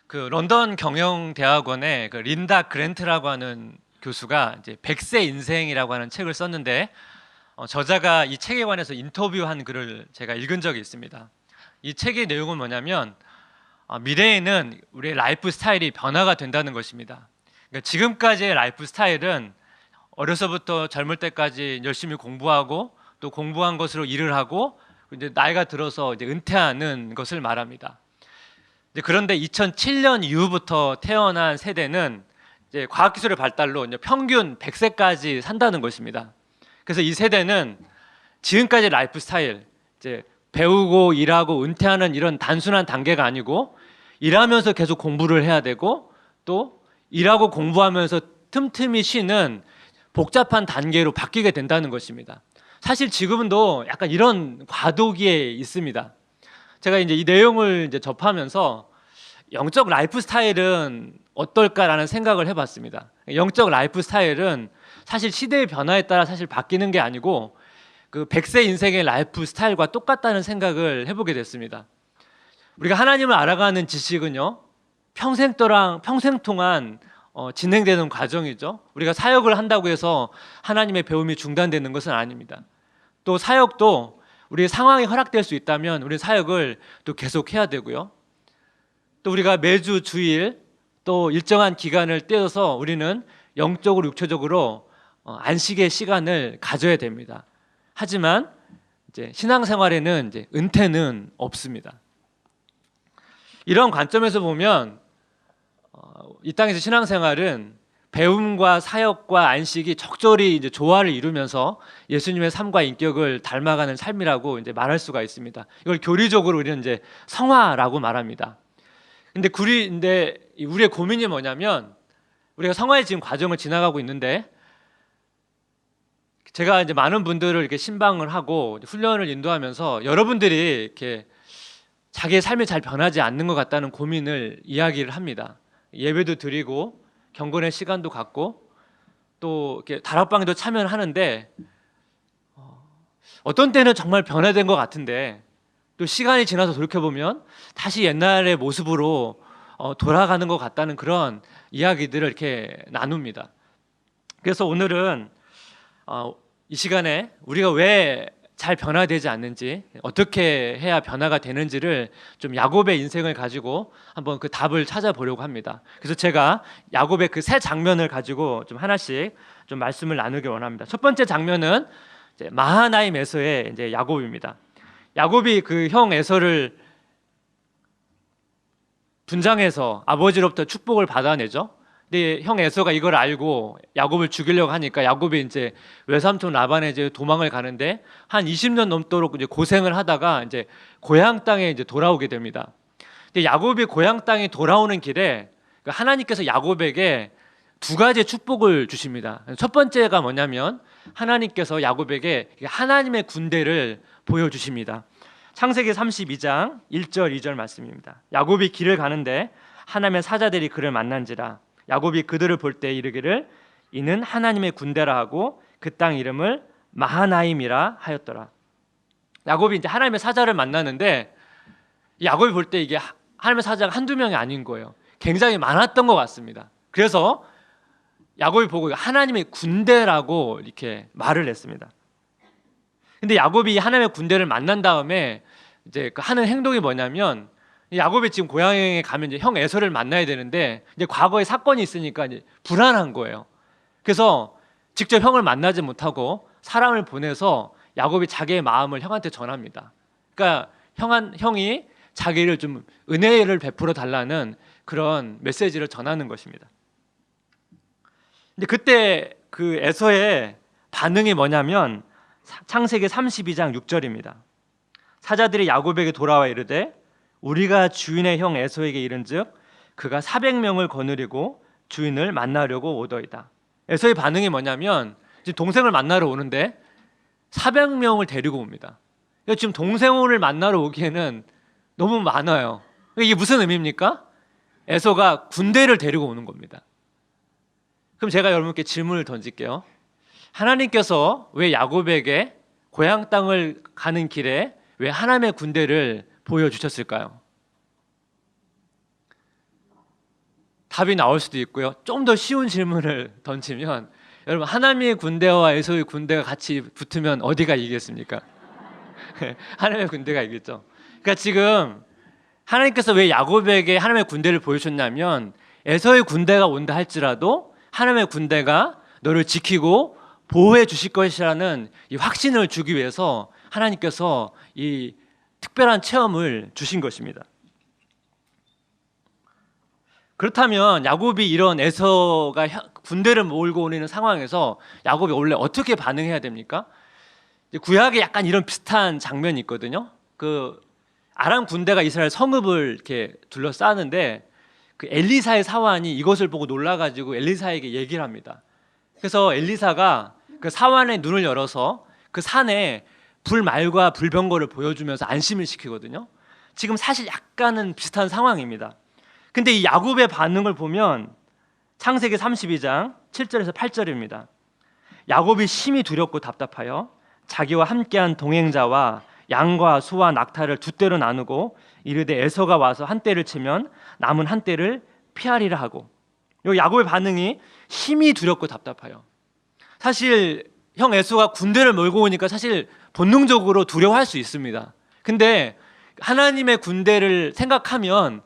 그 런던 경영대학원의 그 린다 그랜트라고 하는 교수가 이제 100세 인생이라고 하는 책을 썼는데 저자가 이 책에 관해서 인터뷰한 글을 제가 읽은 적이 있습니다. 이 책의 내용은 뭐냐면 미래에는 우리의 라이프 스타일이 변화가 된다는 것입니다. 그러니까 지금까지의 라이프 스타일은 어려서부터 젊을 때까지 열심히 공부하고 또 공부한 것으로 일을 하고 이제 나이가 들어서 이제 은퇴하는 것을 말합니다. 그런데 2007년 이후부터 태어난 세대는 이제 과학기술의 발달로 이제 평균 100세까지 산다는 것입니다. 그래서 이 세대는 지금까지 라이프 스타일, 이제 배우고 일하고 은퇴하는 이런 단순한 단계가 아니고 일하면서 계속 공부를 해야 되고 또 일하고 공부하면서 틈틈이 쉬는 복잡한 단계로 바뀌게 된다는 것입니다. 사실 지금도 약간 이런 과도기에 있습니다. 제가 이제 이 내용을 이제 접하면서 영적 라이프 스타일은 어떨까라는 생각을 해봤습니다. 영적 라이프 스타일은 사실 시대의 변화에 따라 사실 바뀌는 게 아니고 그 100세 인생의 라이프 스타일과 똑같다는 생각을 해보게 됐습니다. 우리가 하나님을 알아가는 지식은요, 평생 동안 진행되는 과정이죠. 우리가 사역을 한다고 해서 하나님의 배움이 중단되는 것은 아닙니다. 또 사역도 우리의 상황이 허락될 수 있다면 우리 사역을 또 계속해야 되고요. 또 우리가 매주 주일 또 일정한 기간을 떼어서 우리는 영적으로 육체적으로 안식의 시간을 가져야 됩니다. 하지만 이제 신앙생활에는 이제 은퇴는 없습니다. 이런 관점에서 보면 이 땅에서 신앙생활은 배움과 사역과 안식이 적절히 이제 조화를 이루면서 예수님의 삶과 인격을 닮아가는 삶이라고 이제 말할 수가 있습니다. 이걸 교리적으로 우리는 이제 성화라고 말합니다. 근데 우리의 고민이 뭐냐면 우리가 성화의 지금 과정을 지나가고 있는데 제가 이제 많은 분들을 이렇게 신방을 하고 훈련을 인도하면서 여러분들이 이렇게 자기의 삶이 잘 변하지 않는 것 같다는 고민을 이야기를 합니다. 예배도 드리고 경건의 시간도 갖고 또 이렇게 다락방에도 참여를 하는데 어떤 때는 정말 변화된 것 같은데 또 시간이 지나서 돌이켜보면 다시 옛날의 모습으로 돌아가는 것 같다는 그런 이야기들을 이렇게 나눕니다. 그래서 오늘은 이 시간에 우리가 왜 잘 변화되지 않는지, 어떻게 해야 변화가 되는지를 좀 야곱의 인생을 가지고 한번 그 답을 찾아보려고 합니다. 그래서 제가 야곱의 그 세 장면을 가지고 좀 하나씩 좀 말씀을 나누기 원합니다. 첫 번째 장면은 이제 마하나임 에서의 이제 야곱입니다. 야곱이 그 형 에서를 분장해서 아버지로부터 축복을 받아내죠. 근데 형 에서가 이걸 알고 야곱을 죽이려고 하니까 야곱이 이제 외삼촌 라반에 이제 도망을 가는데 한 20년 넘도록 이제 고생을 하다가 이제 고향 땅에 이제 돌아오게 됩니다. 근데 야곱이 고향 땅에 돌아오는 길에 하나님께서 야곱에게 두 가지 축복을 주십니다. 첫 번째가 뭐냐면 하나님께서 야곱에게 하나님의 군대를 보여주십니다. 창세기 32장 1절 2절 말씀입니다. 야곱이 길을 가는데 하나님의 사자들이 그를 만난지라. 야곱이 그들을 볼 때 이르기를 이는 하나님의 군대라 하고 그 땅 이름을 마하나임이라 하였더라. 야곱이 이제 하나님의 사자를 만나는데 야곱이 볼 때 이게 하나님의 사자가 한두 명이 아닌 거예요. 굉장히 많았던 것 같습니다. 그래서 야곱이 보고 하나님의 군대라고 이렇게 말을 했습니다. 근데 야곱이 하나님의 군대를 만난 다음에 이제 하는 행동이 뭐냐면 야곱이 지금 고향에 가면 이제 형 에서를 만나야 되는데 이제 과거에 사건이 있으니까 이제 불안한 거예요. 그래서 직접 형을 만나지 못하고 사람을 보내서 야곱이 자기의 마음을 형한테 전합니다. 그러니까 형이 자기를 좀 은혜를 베풀어 달라는 그런 메시지를 전하는 것입니다. 근데 그때 그 에서의 반응이 뭐냐면 창세기 32장 6절입니다. 사자들이 야곱에게 돌아와 이르되 우리가 주인의 형 에서에게 이른즉 그가 400명을 거느리고 주인을 만나려고 오더이다. 에서의 반응이 뭐냐면 지금 동생을 만나러 오는데 400명을 데리고 옵니다. 지금 동생을 만나러 오기에는 너무 많아요. 이게 무슨 의미입니까? 에서가 군대를 데리고 오는 겁니다. 그럼 제가 여러분께 질문을 던질게요. 하나님께서 왜 야곱에게 고향 땅을 가는 길에 왜 하나님의 군대를 보여주셨을까요? 답이 나올 수도 있고요. 좀 더 쉬운 질문을 던지면, 여러분, 하나님의 군대와 에서의 군대가 같이 붙으면 어디가 이기겠습니까? 하나님의 군대가 이겼죠. 그러니까 지금 하나님께서 왜 야곱에게 하나님의 군대를 보여줬냐면, 에서의 군대가 온다 할지라도 하나님의 군대가 너를 지키고 보호해 주실 것이라는 이 확신을 주기 위해서 하나님께서 이 특별한 체험을 주신 것입니다. 그렇다면 야곱이 이런 에서가 군대를 몰고 오는 상황에서 야곱이 원래 어떻게 반응해야 됩니까? 구약에 약간 이런 비슷한 장면이 있거든요. 그 아람 군대가 이스라엘 성읍을 이렇게 둘러싸는데, 그 엘리사의 사환이 이것을 보고 놀라가지고 엘리사에게 얘기를 합니다. 그래서 엘리사가 그 사환의 눈을 열어서 그 산에 불말과 불병거를 보여주면서 안심을 시키거든요. 지금 사실 약간은 비슷한 상황입니다. 근데 이 야곱의 반응을 보면 창세기 32장 7절에서 8절입니다. 야곱이 심히 두렵고 답답하여 자기와 함께한 동행자와 양과 소와 낙타를 두 떼로 나누고 이르되 에서가 와서 한 떼를 치면 남은 한 떼를 피하리라 하고. 이 야곱의 반응이 심히 두렵고 답답해요. 사실 형 에서가 군대를 몰고 오니까 사실 본능적으로 두려워할 수 있습니다. 근데 하나님의 군대를 생각하면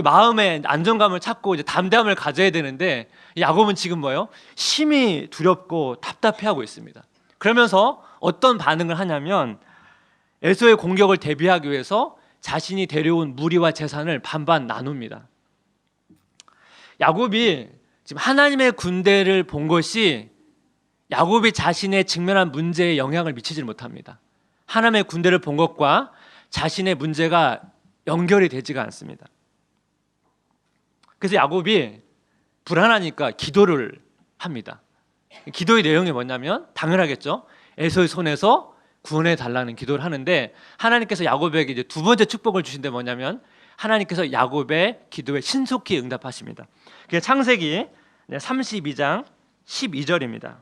마음의 안정감을 찾고 이제 담대함을 가져야 되는데, 야곱은 지금 뭐예요? 심히 두렵고 답답해하고 있습니다. 그러면서 어떤 반응을 하냐면, 에서의 공격을 대비하기 위해서 자신이 데려온 무리와 재산을 반반 나눕니다. 야곱이 지금 하나님의 군대를 본 것이 야곱이 자신의 직면한 문제에 영향을 미치지 못합니다. 하나님의 군대를 본 것과 자신의 문제가 연결이 되지가 않습니다. 그래서 야곱이 불안하니까 기도를 합니다. 기도의 내용이 뭐냐면, 당연하겠죠. 에서의 손에서 구원해 달라는 기도를 하는데, 하나님께서 야곱에게 이제 두 번째 축복을 주신데 뭐냐면, 하나님께서 야곱의 기도에 신속히 응답하십니다. 그게 창세기 32장 12절입니다.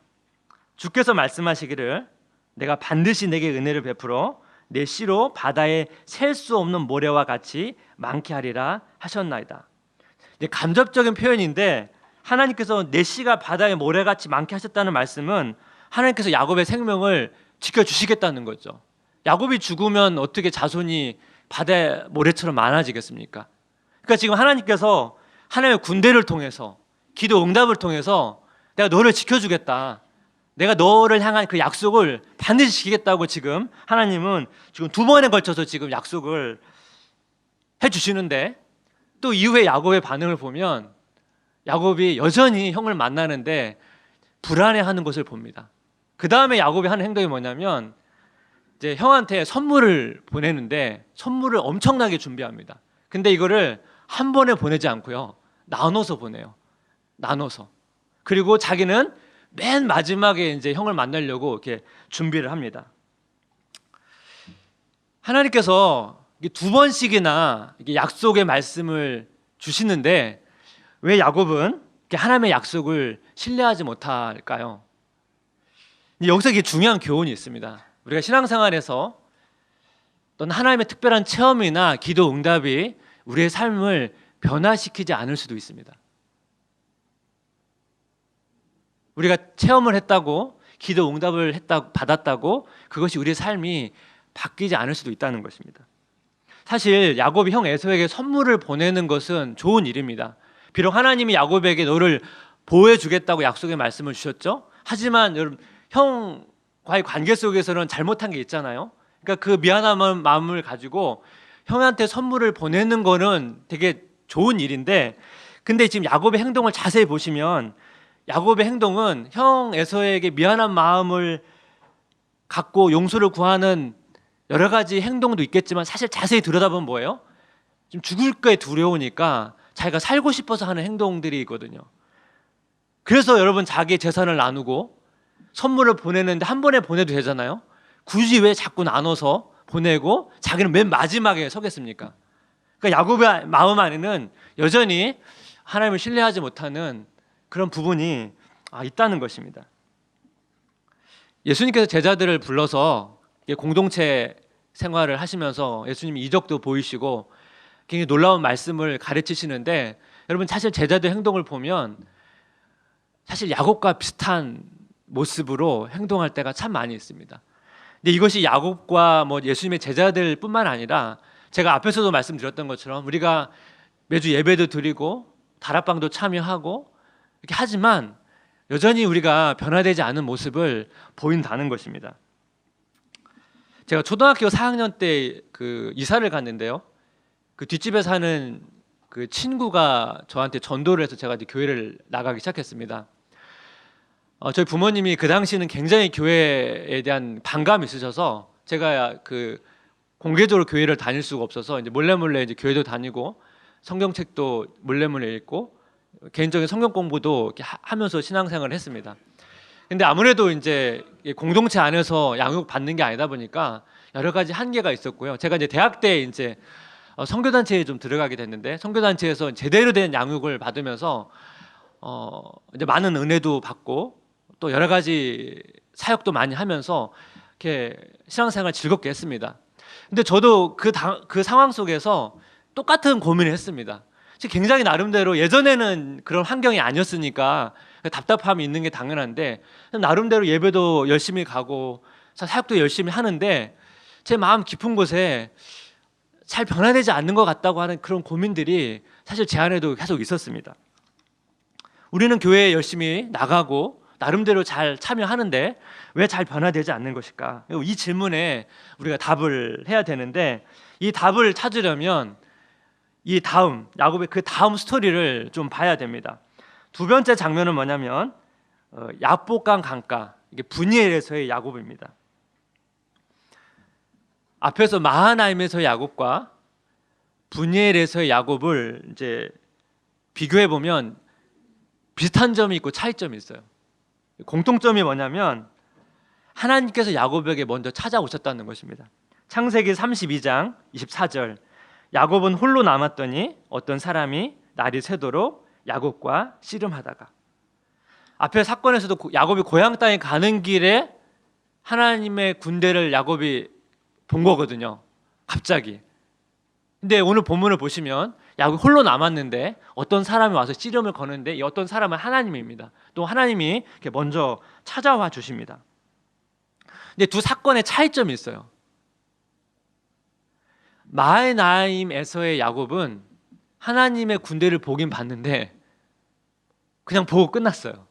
주께서 말씀하시기를 내가 반드시 내게 은혜를 베풀어 내 씨로 바다에 셀 수 없는 모래와 같이 많게 하리라 하셨나이다. 간접적인 표현인데, 하나님께서 내 씨가 바다에 모래같이 많게 하셨다는 말씀은 하나님께서 야곱의 생명을 지켜주시겠다는 거죠. 야곱이 죽으면 어떻게 자손이 바다의 모래처럼 많아지겠습니까? 그러니까 지금 하나님께서 하나님의 군대를 통해서, 기도 응답을 통해서 내가 너를 지켜주겠다, 내가 너를 향한 그 약속을 반드시 지키겠다고 지금 하나님은 지금 두 번에 걸쳐서 지금 약속을 해주시는데, 또 이후에 야곱의 반응을 보면 야곱이 여전히 형을 만나는데 불안해하는 것을 봅니다. 그 다음에 야곱이 하는 행동이 뭐냐면, 이제 형한테 선물을 보내는데 선물을 엄청나게 준비합니다. 근데 이거를 한 번에 보내지 않고요, 나눠서 보내요. 나눠서. 그리고 자기는 맨 마지막에 이제 형을 만나려고 이렇게 준비를 합니다. 하나님께서 두 번씩이나 약속의 말씀을 주시는데 왜 야곱은 하나님의 약속을 신뢰하지 못할까요? 여기서 이게 중요한 교훈이 있습니다. 우리가 신앙생활에서 어떤 하나님의 특별한 체험이나 기도 응답이 우리의 삶을 변화시키지 않을 수도 있습니다. 우리가 체험을 했다고, 기도 응답을 받았다고 그것이 우리의 삶이 바뀌지 않을 수도 있다는 것입니다. 사실 야곱이 형 에서에게 선물을 보내는 것은 좋은 일입니다. 비록 하나님이 야곱에게 너를 보호해 주겠다고 약속의 말씀을 주셨죠. 하지만 여러분, 형과의 관계 속에서는 잘못한 게 있잖아요. 그러니까 그 미안한 마음을 가지고 형한테 선물을 보내는 거는 되게 좋은 일인데, 근데 지금 야곱의 행동을 자세히 보시면 야곱의 행동은 형 에서에게 미안한 마음을 갖고 용서를 구하는 여러 가지 행동도 있겠지만, 사실 자세히 들여다보면 뭐예요? 좀 죽을 게 두려우니까 자기가 살고 싶어서 하는 행동들이 있거든요. 그래서 여러분, 자기의 재산을 나누고 선물을 보내는데 한 번에 보내도 되잖아요. 굳이 왜 자꾸 나눠서 보내고 자기는 맨 마지막에 서겠습니까? 그러니까 야곱의 마음 안에는 여전히 하나님을 신뢰하지 못하는 그런 부분이 있다는 것입니다. 예수님께서 제자들을 불러서 공동체 생활을 하시면서 예수님이 이적도 보이시고 굉장히 놀라운 말씀을 가르치시는데, 여러분 사실 제자들 행동을 보면 사실 야곱과 비슷한 모습으로 행동할 때가 참 많이 있습니다. 근데 이것이 야곱과 뭐 예수님의 제자들뿐만 아니라 제가 앞에서도 말씀드렸던 것처럼 우리가 매주 예배도 드리고 다락방도 참여하고 이렇게 하지만 여전히 우리가 변화되지 않은 모습을 보인다는 것입니다. 제가 초등학교 4학년 때 그 이사를 갔는데요. 그 뒷집에 사는 그 친구가 저한테 전도를 해서 제가 이제 교회를 나가기 시작했습니다. 저희 부모님이 그 당시는 굉장히 교회에 대한 반감이 있으셔서 제가 그 공개적으로 교회를 다닐 수가 없어서 이제 몰래 이제 교회도 다니고 성경책도 몰래 읽고 개인적인 성경 공부도 이렇게 하면서 신앙생활을 했습니다. 근데 아무래도 이제 공동체 안에서 양육 받는 게 아니다 보니까 여러 가지 한계가 있었고요. 제가 이제 대학 때 이제 선교단체에 좀 들어가게 됐는데 선교단체에서 제대로 된 양육을 받으면서 이제 많은 은혜도 받고 또 여러 가지 사역도 많이 하면서 이렇게 신앙생활 즐겁게 했습니다. 근데 저도 그 상황 속에서 똑같은 고민을 했습니다. 굉장히 나름대로 예전에는 그런 환경이 아니었으니까 답답함이 있는 게 당연한데 나름대로 예배도 열심히 가고 사역도 열심히 하는데 제 마음 깊은 곳에 잘 변화되지 않는 것 같다고 하는 그런 고민들이 사실 제 안에도 계속 있었습니다. 우리는 교회에 열심히 나가고 나름대로 잘 참여하는데 왜 잘 변화되지 않는 것일까? 이 질문에 우리가 답을 해야 되는데 이 답을 찾으려면 이 다음 야곱의 그 다음 스토리를 좀 봐야 됩니다. 두 번째 장면은 뭐냐면 야복강 강가, 이게 분이엘에서의 야곱입니다. 앞에서 마하나임에서의 야곱과 분이엘에서의 야곱을 이제 비교해 보면 비슷한 점이 있고 차이점이 있어요. 공통점이 뭐냐면 하나님께서 야곱에게 먼저 찾아오셨다는 것입니다. 창세기 32장 24절 야곱은 홀로 남았더니 어떤 사람이 날이 새도록 야곱과 씨름하다가, 앞에 사건에서도 야곱이 고향 땅에 가는 길에 하나님의 군대를 야곱이 본 거거든요. 갑자기. 근데 오늘 본문을 보시면 야곱이 홀로 남았는데 어떤 사람이 와서 씨름을 거는데 이 어떤 사람은 하나님입니다. 또 하나님이 이렇게 먼저 찾아와 주십니다. 근데 두 사건의 차이점이 있어요. 마하나임에서의 야곱은 하나님의 군대를 보긴 봤는데 그냥 보고 끝났어요.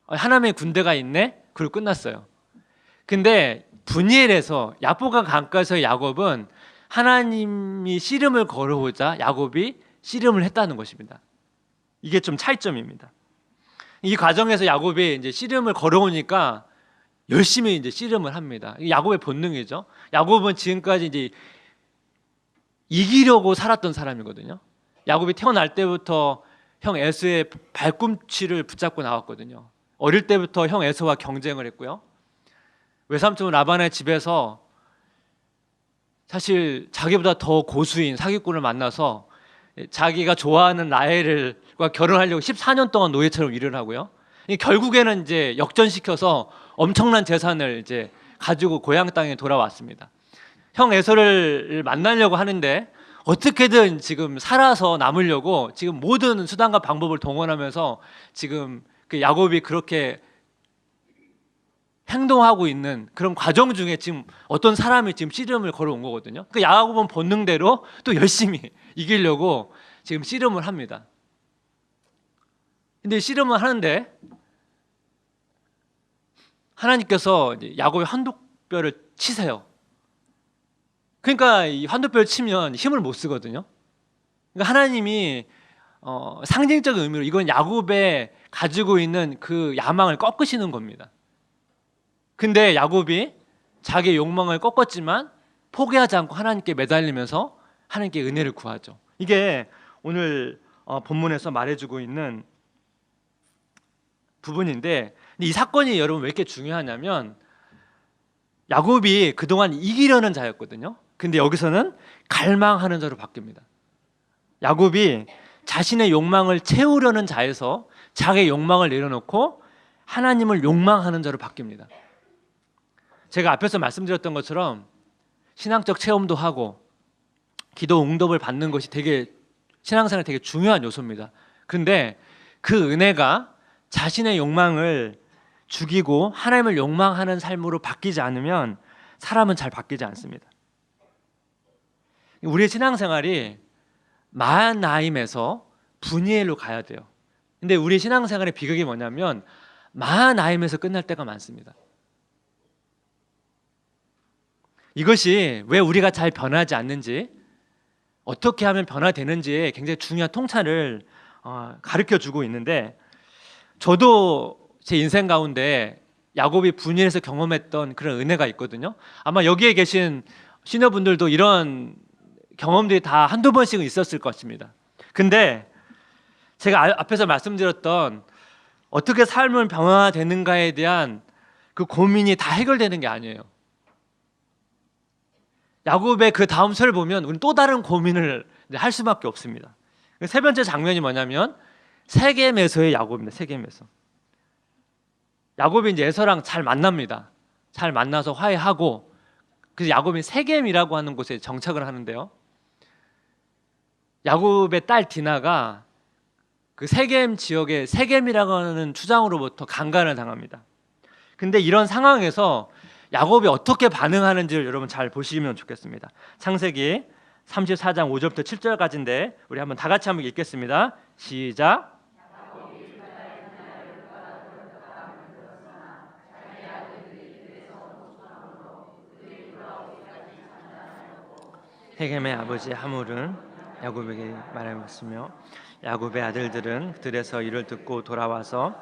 하나님의 군대가 있네? 그리고 끝났어요. 근데 분이엘에서 야보강 강가에서의 야곱은 하나님이 씨름을 걸어오자 야곱이 씨름을 했다는 것입니다. 이게 좀 차이점입니다. 이 과정에서 야곱이 이제 씨름을 걸어오니까 열심히 이제 씨름을 합니다. 이게 야곱의 본능이죠. 야곱은 지금까지 이제 이기려고 살았던 사람이거든요. 야곱이 태어날 때부터 형 에서의 발꿈치를 붙잡고 나왔거든요. 어릴 때부터 형 에서와 경쟁을 했고요. 외삼촌 라반의 집에서 사실 자기보다 더 고수인 사기꾼을 만나서 자기가 좋아하는 라헬과 결혼하려고 14년 동안 노예처럼 일을 하고요. 결국에는 이제 역전시켜서 엄청난 재산을 이제 가지고 고향 땅에 돌아왔습니다. 형 에서를 만나려고 하는데 어떻게든 지금 살아서 남으려고 지금 모든 수단과 방법을 동원하면서 지금 그 야곱이 그렇게 행동하고 있는 그런 과정 중에 지금 어떤 사람이 지금 씨름을 걸어온 거거든요. 그 야곱은 본능대로 또 열심히 이기려고 지금 씨름을 합니다. 근데 씨름을 하는데 하나님께서 야곱의 환도뼈를 치세요. 그러니까 이 환도뼈를 치면 힘을 못 쓰거든요. 그러니까 하나님이 상징적인 의미로 이건 야곱의 가지고 있는 그 야망을 꺾으시는 겁니다. 근데 야곱이 자기의 욕망을 꺾었지만 포기하지 않고 하나님께 매달리면서 하나님께 은혜를 구하죠. 이게 오늘 본문에서 말해주고 있는 부분인데, 이 사건이 여러분 왜 이렇게 중요하냐면 야곱이 그동안 이기려는 자였거든요. 근데 여기서는 갈망하는 자로 바뀝니다. 야곱이 자신의 욕망을 채우려는 자에서 자기의 욕망을 내려놓고 하나님을 욕망하는 자로 바뀝니다. 제가 앞에서 말씀드렸던 것처럼 신앙적 체험도 하고 기도 응답을 받는 것이 되게 신앙생활에 되게 중요한 요소입니다. 그런데 그 은혜가 자신의 욕망을 죽이고 하나님을 욕망하는 삶으로 바뀌지 않으면 사람은 잘 바뀌지 않습니다. 우리의 신앙생활이 마하나임에서 분이엘로 가야 돼요. 근데 우리 신앙생활의 비극이 뭐냐면 마하나임에서 끝날 때가 많습니다. 이것이 왜 우리가 잘 변하지 않는지, 어떻게 하면 변화되는지에 굉장히 중요한 통찰을 가르쳐주고 있는데, 저도 제 인생 가운데 야곱이 분이엘에서 경험했던 그런 은혜가 있거든요. 아마 여기에 계신 시녀분들도 이런 경험들이 다 한두 번씩은 있었을 것입니다. 근데 제가 앞에서 말씀드렸던 어떻게 삶은 변화되는가에 대한 그 고민이 다 해결되는 게 아니에요. 야곱의 그 다음 설을 보면 우리는 또 다른 고민을 할 수밖에 없습니다. 세 번째 장면이 뭐냐면 세겜에서의 야곱입니다. 세겜에서 야곱이 이제 에서랑 잘 만납니다. 잘 만나서 화해하고, 그래서 야곱이 세겜이라고 하는 곳에 정착을 하는데요. 야곱의 딸 디나가 그 세겜 지역의 세겜이라고 하는 추장으로부터 강간을 당합니다. 근데 이런 상황에서 야곱이 어떻게 반응하는지를 여러분 잘 보시면 좋겠습니다. 창세기 34장 5절부터 7절까지인데 우리 한번 다 같이 한번 읽겠습니다. 시작. 세겜의 아버지 하물은 야곱에게 말하였으며 야곱의 아들들은 들에서 이를 듣고 돌아와서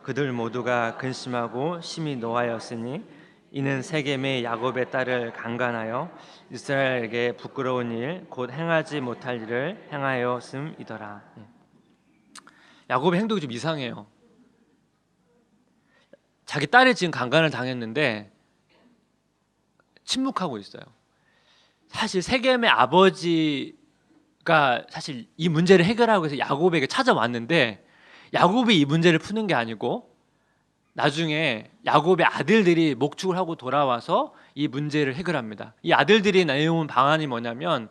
그들 모두가 근심하고 심히 노하였으니 이는 세겜의 야곱의 딸을 강간하여 이스라엘에게 부끄러운 일 곧 행하지 못할 일을 행하였음이더라. 야곱의 행동이 좀 이상해요. 자기 딸이 지금 강간을 당했는데 침묵하고 있어요. 사실 세겜의 아버지가 사실 이 문제를 해결하고 해서 야곱에게 찾아왔는데 야곱이 이 문제를 푸는 게 아니고 나중에 야곱의 아들들이 목축을 하고 돌아와서 이 문제를 해결합니다. 이 아들들이 내놓은 방안이 뭐냐면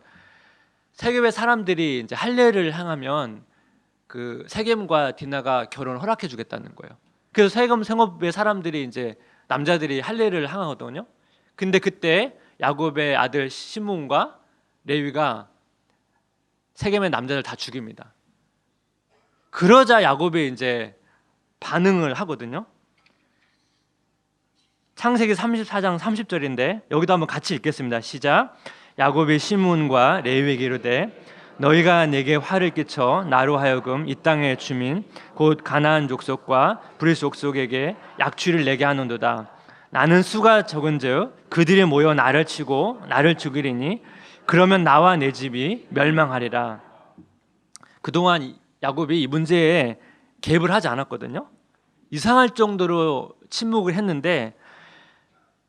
세겜의 사람들이 이제 할례를 행하면 그 세겜과 디나가 결혼을 허락해 주겠다는 거예요. 그래서 세겜 성읍의 사람들이 이제 남자들이 할례를 행하거든요. 근데 그때 야곱의 아들 시므온과 레위가 세겜의 남자들 다 죽입니다. 그러자 야곱이 이제 반응을 하거든요. 창세기 34장 30절인데 여기도 한번 같이 읽겠습니다. 시작. 야곱이 시므온과 레위에게 이르되 너희가 내게 화를 끼쳐 나로 하여금 이 땅의 주민 곧 가나안 족속과 브릿 족속에게 약취를 내게 하는도다. 나는 수가 적은즉 그들이 모여 나를 치고 나를 죽이리니 그러면 나와 내 집이 멸망하리라. 그동안 야곱이 이 문제에 개입을 하지 않았거든요. 이상할 정도로 침묵을 했는데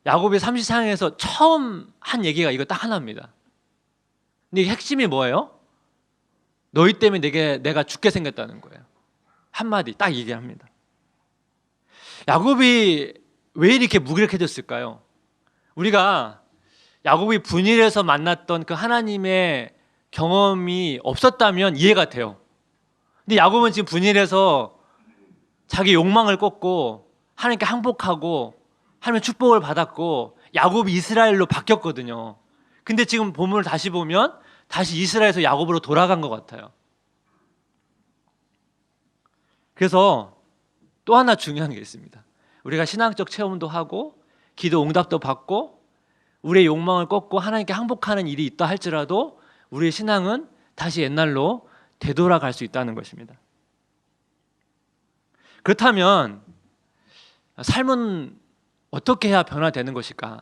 야곱이 34장에서 처음 한 얘기가 이거 딱 하나입니다. 근데 이 핵심이 뭐예요? 너희 때문에 내가 죽게 생겼다는 거예요. 한마디 딱 얘기합니다. 야곱이 왜 이렇게 무기력해졌을까요? 우리가 야곱이 분일에서 만났던 그 하나님의 경험이 없었다면 이해가 돼요. 근데 야곱은 지금 분일에서 자기 욕망을 꺾고 하나님께 항복하고 하나님의 축복을 받았고 야곱이 이스라엘로 바뀌었거든요. 근데 지금 본문을 다시 보면 다시 이스라엘에서 야곱으로 돌아간 것 같아요. 그래서 또 하나 중요한 게 있습니다. 우리가 신앙적 체험도 하고 기도 응답도 받고 우리의 욕망을 꺾고 하나님께 항복하는 일이 있다 할지라도 우리의 신앙은 다시 옛날로 되돌아갈 수 있다는 것입니다. 그렇다면 삶은 어떻게 해야 변화되는 것일까?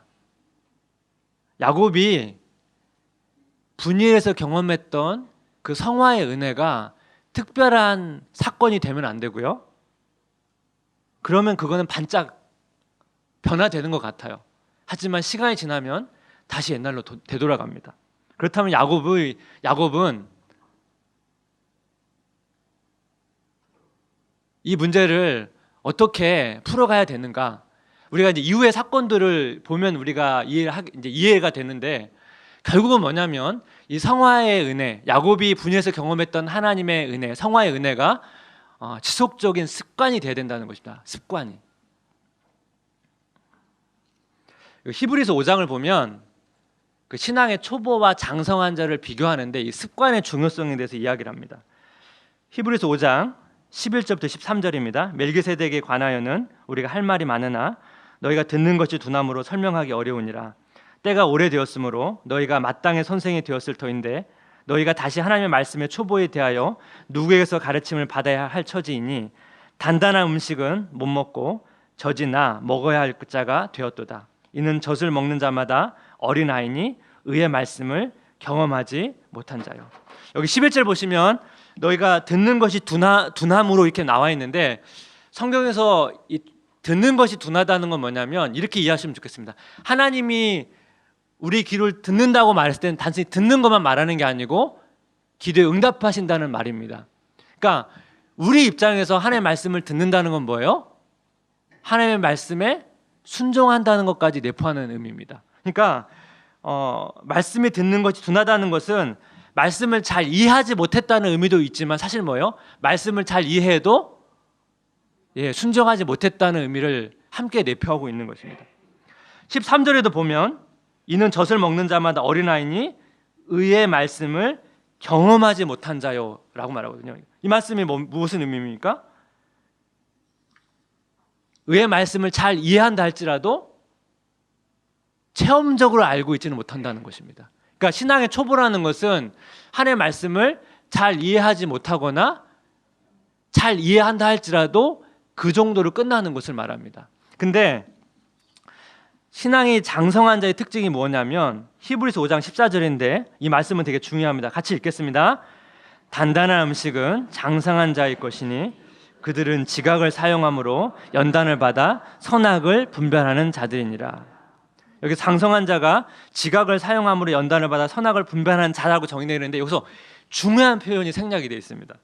야곱이 분이엘에서 경험했던 그 성화의 은혜가 특별한 사건이 되면 안 되고요. 그러면 그거는 반짝 변화되는 것 같아요. 하지만 시간이 지나면 다시 옛날로 되돌아갑니다. 그렇다면 야곱은 이 문제를 어떻게 풀어가야 되는가? 우리가 이제 이후의 사건들을 보면 우리가 이해가 되는데 결국은 뭐냐면 이 성화의 은혜, 야곱이 분유에서 경험했던 하나님의 은혜, 성화의 은혜가 지속적인 습관이 돼야 된다는 것입니다. 습관이. 히브리서 5장을 보면 그 신앙의 초보와 장성한 자를 비교하는데 이 습관의 중요성에 대해서 이야기를 합니다. 히브리서 5장 11절부터 13절입니다. 멜기세덱에 관하여는 우리가 할 말이 많으나 너희가 듣는 것이 두나무로 설명하기 어려우니라. 때가 오래되었으므로 너희가 마땅히 선생이 되었을 터인데 너희가 다시 하나님의 말씀의 초보에 대하여 누구에게서 가르침을 받아야 할 처지이니 단단한 음식은 못 먹고 젖이나 먹어야 할 자가 되었도다. 이는 젖을 먹는 자마다 어린아이니 의의 말씀을 경험하지 못한 자요. 여기 11절 보시면 너희가 듣는 것이 두나무로 이렇게 나와 있는데 성경에서 이 듣는 것이 둔하다는 건 뭐냐면 이렇게 이해하시면 좋겠습니다. 하나님이 우리 기도를 듣는다고 말했을 때는 단순히 듣는 것만 말하는 게 아니고 기도에 응답하신다는 말입니다. 그러니까 우리 입장에서 하나님의 말씀을 듣는다는 건 뭐예요? 하나님의 말씀에 순종한다는 것까지 내포하는 의미입니다. 그러니까 말씀이 듣는 것이 둔하다는 것은 말씀을 잘 이해하지 못했다는 의미도 있지만 사실 뭐예요? 말씀을 잘 이해해도 순종하지 못했다는 의미를 함께 내포하고 있는 것입니다. 13절에도 보면 이는 젖을 먹는 자마다 어린아이니 의의 말씀을 경험하지 못한 자요 라고 말하거든요. 이 말씀이 무슨 의미입니까? 의의 말씀을 잘 이해한다 할지라도 체험적으로 알고 있지는 못한다는 것입니다. 그러니까 신앙의 초보라는 것은 하나님의 말씀을 잘 이해하지 못하거나 잘 이해한다 할지라도 그 정도로 끝나는 것을 말합니다. 근데 신앙이 장성한 자의 특징이 뭐냐면 히브리서 5장 14절인데 이 말씀은 되게 중요합니다. 같이 읽겠습니다. 단단한 음식은 장성한 자의 것이니 그들은 지각을 사용함으로 연단을 받아 선악을 분별하는 자들이니라. 여기 장성한 자가 지각을 사용함으로 연단을 받아 선악을 분별하는 자라고 정의되어 있는데 여기서 중요한 표현이 생략이 되어 있습니다.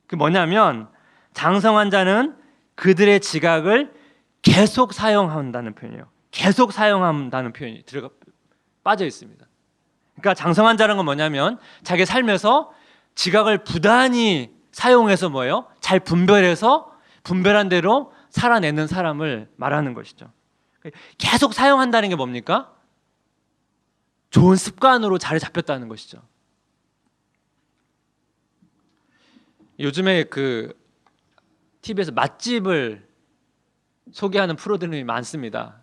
그게 뭐냐면 장성한 자는 그들의 지각을 계속 사용한다는 표현이에요. 계속 사용한다는 표현이 빠져 있습니다. 그러니까 장성한 자라는 건 뭐냐면 자기 삶에서 지각을 부단히 사용해서 뭐예요? 잘 분별해서 분별한 대로 살아내는 사람을 말하는 것이죠. 계속 사용한다는 게 뭡니까? 좋은 습관으로 자리 잡혔다는 것이죠. 요즘에 그 TV에서 맛집을 소개하는 프로들이 많습니다.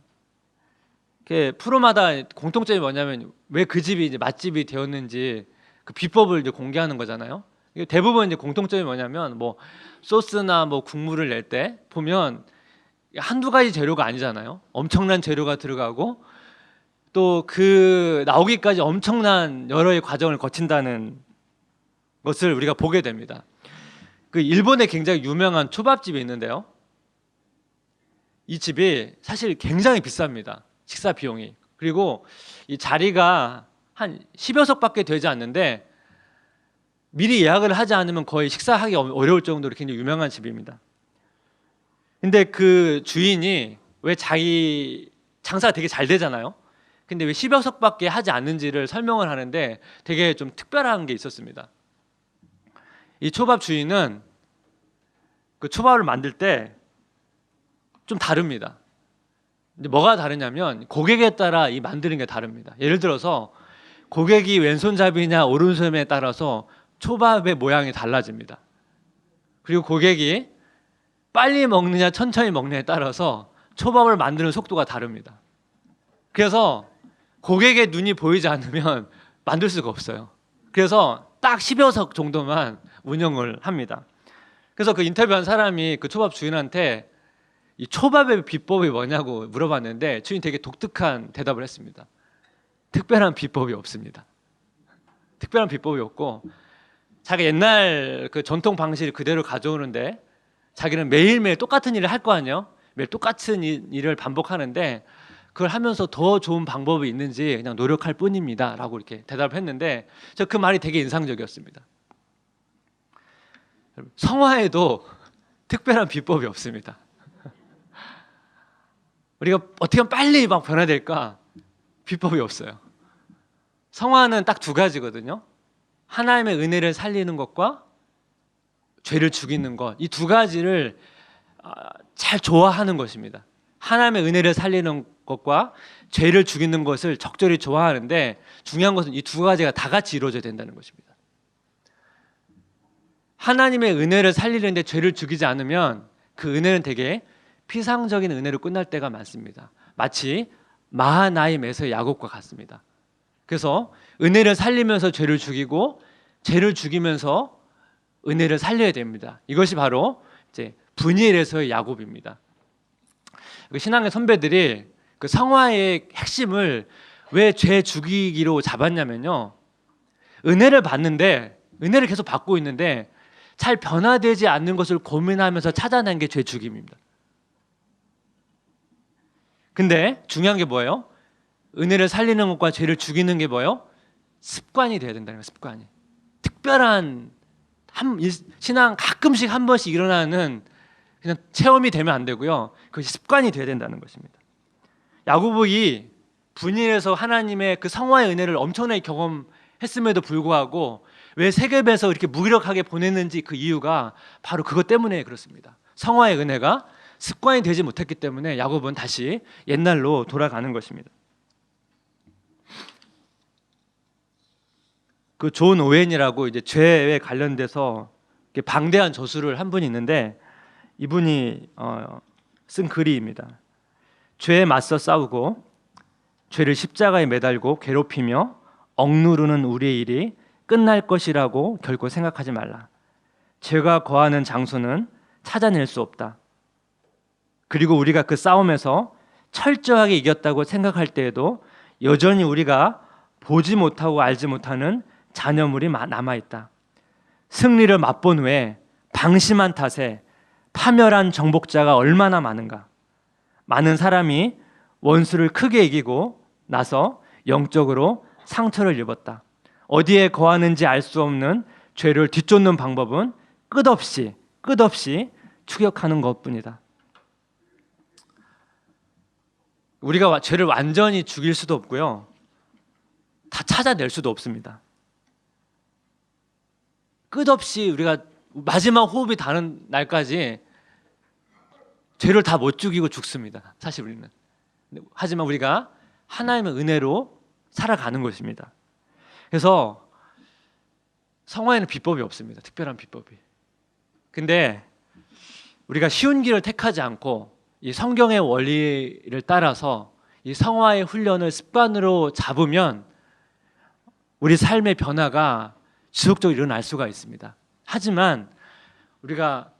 프로마다 공통점이 뭐냐면 왜 그 집이 이제 맛집이 되었는지 그 비법을 이제 공개하는 거잖아요. 대부분 이제 공통점이 뭐냐면 뭐 소스나 뭐 국물을 낼 때 보면 한두 가지 재료가 아니잖아요. 엄청난 재료가 들어가고 또 그 나오기까지 엄청난 여러의 과정을 거친다는 것을 우리가 보게 됩니다. 그 일본에 굉장히 유명한 초밥집이 있는데요. 이 집이 사실 굉장히 비쌉니다. 식사 비용이. 그리고 이 자리가 한 10여 석밖에 되지 않는데 미리 예약을 하지 않으면 거의 식사하기 어려울 정도로 굉장히 유명한 집입니다. 근데 그 주인이 왜 자기 장사가 되게 잘 되잖아요. 근데 왜 10여 석밖에 하지 않는지를 설명을 하는데 되게 좀 특별한 게 있었습니다. 이 초밥 주인은 그 초밥을 만들 때 좀 다릅니다. 근데 뭐가 다르냐면 고객에 따라 이 만드는 게 다릅니다. 예를 들어서 고객이 왼손잡이냐 오른손에 따라서 초밥의 모양이 달라집니다. 그리고 고객이 빨리 먹느냐 천천히 먹느냐에 따라서 초밥을 만드는 속도가 다릅니다. 그래서 고객의 눈이 보이지 않으면 만들 수가 없어요. 그래서 딱 10여 석 정도만 운영을 합니다. 그래서 그 인터뷰한 사람이 그 초밥 주인한테 이 초밥의 비법이 뭐냐고 물어봤는데 주인이 되게 독특한 대답을 했습니다. 특별한 비법이 없습니다. 특별한 비법이 없고 자기 옛날 그 전통 방식을 그대로 가져오는데 자기는 매일매일 똑같은 일을 할 거 아니에요. 매일 똑같은 일을 반복하는데 그걸 하면서 더 좋은 방법이 있는지 그냥 노력할 뿐입니다 라고 이렇게 대답을 했는데 저 그 말이 되게 인상적이었습니다. 성화에도 특별한 비법이 없습니다. 우리가 어떻게 하면 빨리 막 변화될까? 비법이 없어요. 성화는 딱 두 가지거든요. 하나님의 은혜를 살리는 것과 죄를 죽이는 것, 이 두 가지를 잘 좋아하는 것입니다. 하나님의 은혜를 살리는 것과 죄를 죽이는 것을 적절히 좋아하는데, 중요한 것은 이 두 가지가 다 같이 이루어져야 된다는 것입니다. 하나님의 은혜를 살리는데 죄를 죽이지 않으면 그 은혜는 되게 피상적인 은혜로 끝날 때가 많습니다. 마치 마하나임에서의 야곱과 같습니다. 그래서 은혜를 살리면서 죄를 죽이고 죄를 죽이면서 은혜를 살려야 됩니다. 이것이 바로 이제 분이엘에서의 야곱입니다. 신앙의 선배들이 그 성화의 핵심을 왜 죄 죽이기로 잡았냐면요, 은혜를 받는데, 은혜를 계속 받고 있는데 잘 변화되지 않는 것을 고민하면서 찾아낸 게 죄 죽임입니다. 근데 중요한 게 뭐예요? 은혜를 살리는 것과 죄를 죽이는 게 뭐예요? 습관이 돼야 된다는 거예요. 습관이. 특별한 신앙 가끔씩 한 번씩 일어나는 그냥 체험이 되면 안 되고요, 그것이 습관이 돼야 된다는 것입니다. 야고보가 분이엘에서 하나님의 그 성화의 은혜를 엄청나게 경험했음에도 불구하고 왜 세겜에서 이렇게 무기력하게 보냈는지, 그 이유가 바로 그것 때문에 그렇습니다. 성화의 은혜가 습관이 되지 못했기 때문에 야고보는 다시 옛날로 돌아가는 것입니다. 그 존 오웬이라고 이제 죄에 관련돼서 방대한 저술을 한 분이 있는데, 이분이 쓴 글이입니다. 죄에 맞서 싸우고 죄를 십자가에 매달고 괴롭히며 억누르는 우리의 일이 끝날 것이라고 결코 생각하지 말라. 죄가 거하는 장소는 찾아낼 수 없다. 그리고 우리가 그 싸움에서 철저하게 이겼다고 생각할 때에도 여전히 우리가 보지 못하고 알지 못하는 잔여물이 남아있다. 승리를 맛본 후에 방심한 탓에 파멸한 정복자가 얼마나 많은가. 많은 사람이 원수를 크게 이기고 나서 영적으로 상처를 입었다. 어디에 거하는지 알 수 없는 죄를 뒤쫓는 방법은 끝없이 추격하는 것뿐이다. 우리가 죄를 완전히 죽일 수도 없고요, 다 찾아낼 수도 없습니다. 끝없이 우리가 마지막 호흡이 닿는 날까지 죄를 다 못 죽이고 죽습니다. 사실 우리는. 하지만 우리가 하나님의 은혜로 살아가는 것입니다. 그래서 성화에는 비법이 없습니다. 특별한 비법이. 근데 우리가 쉬운 길을 택하지 않고 이 성경의 원리를 따라서 이 성화의 훈련을 습관으로 잡으면 우리 삶의 변화가 지속적으로 일어날 수가 있습니다. 하지만 우리가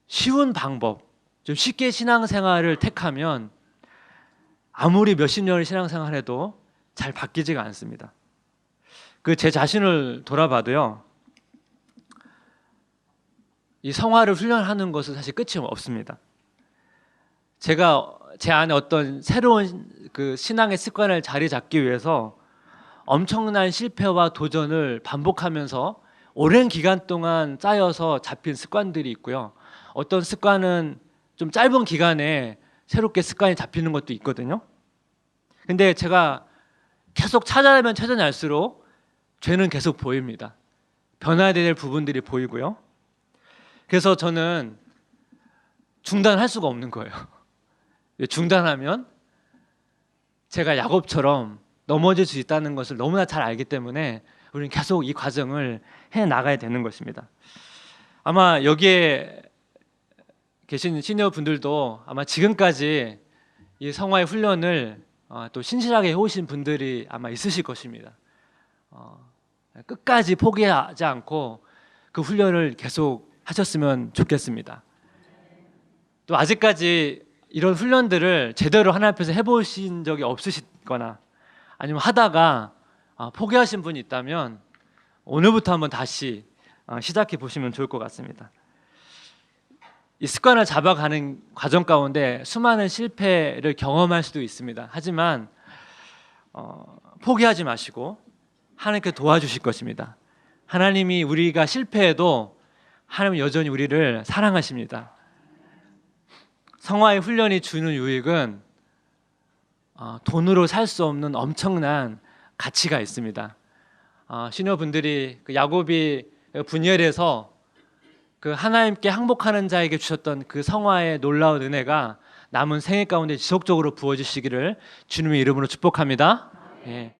쉬운 방법, 좀 쉽게 신앙생활을 택하면 아무리 몇십 년을 신앙생활해도 잘 바뀌지가 않습니다. 그 제 자신을 돌아봐도요, 이 성화를 훈련하는 것은 사실 끝이 없습니다. 제가 제 안에 어떤 새로운 그 신앙의 습관을 자리 잡기 위해서 엄청난 실패와 도전을 반복하면서 오랜 기간 동안 쌓여서 잡힌 습관들이 있고요, 어떤 습관은 좀 짧은 기간에 새롭게 습관이 잡히는 것도 있거든요. 근데 제가 계속 찾아내면 찾아낼수록 죄는 계속 보입니다. 변화해야 될 부분들이 보이고요. 그래서 저는 중단할 수가 없는 거예요. 중단하면 제가 야곱처럼 넘어질 수 있다는 것을 너무나 잘 알기 때문에 우리는 계속 이 과정을 해나가야 되는 것입니다. 아마 여기에 계신 시니어 분들도 아마 지금까지 이 성화의 훈련을 또 신실하게 해오신 분들이 아마 있으실 것입니다. 끝까지 포기하지 않고 그 훈련을 계속 하셨으면 좋겠습니다. 또 아직까지 이런 훈련들을 제대로 하나님 앞에서 해보신 적이 없으시거나 아니면 하다가 포기하신 분이 있다면 오늘부터 한번 다시 시작해 보시면 좋을 것 같습니다. 이 습관을 잡아가는 과정 가운데 수많은 실패를 경험할 수도 있습니다. 하지만 포기하지 마시고 하나님께 도와주실 것입니다. 하나님이 우리가 실패해도 하나님은 여전히 우리를 사랑하십니다. 성화의 훈련이 주는 유익은 돈으로 살 수 없는 엄청난 가치가 있습니다. 시녀분들이 그 야곱이 분열해서 그 하나님께 항복하는 자에게 주셨던 그 성화의 놀라운 은혜가 남은 생애 가운데 지속적으로 부어지시기를 주님의 이름으로 축복합니다. 예.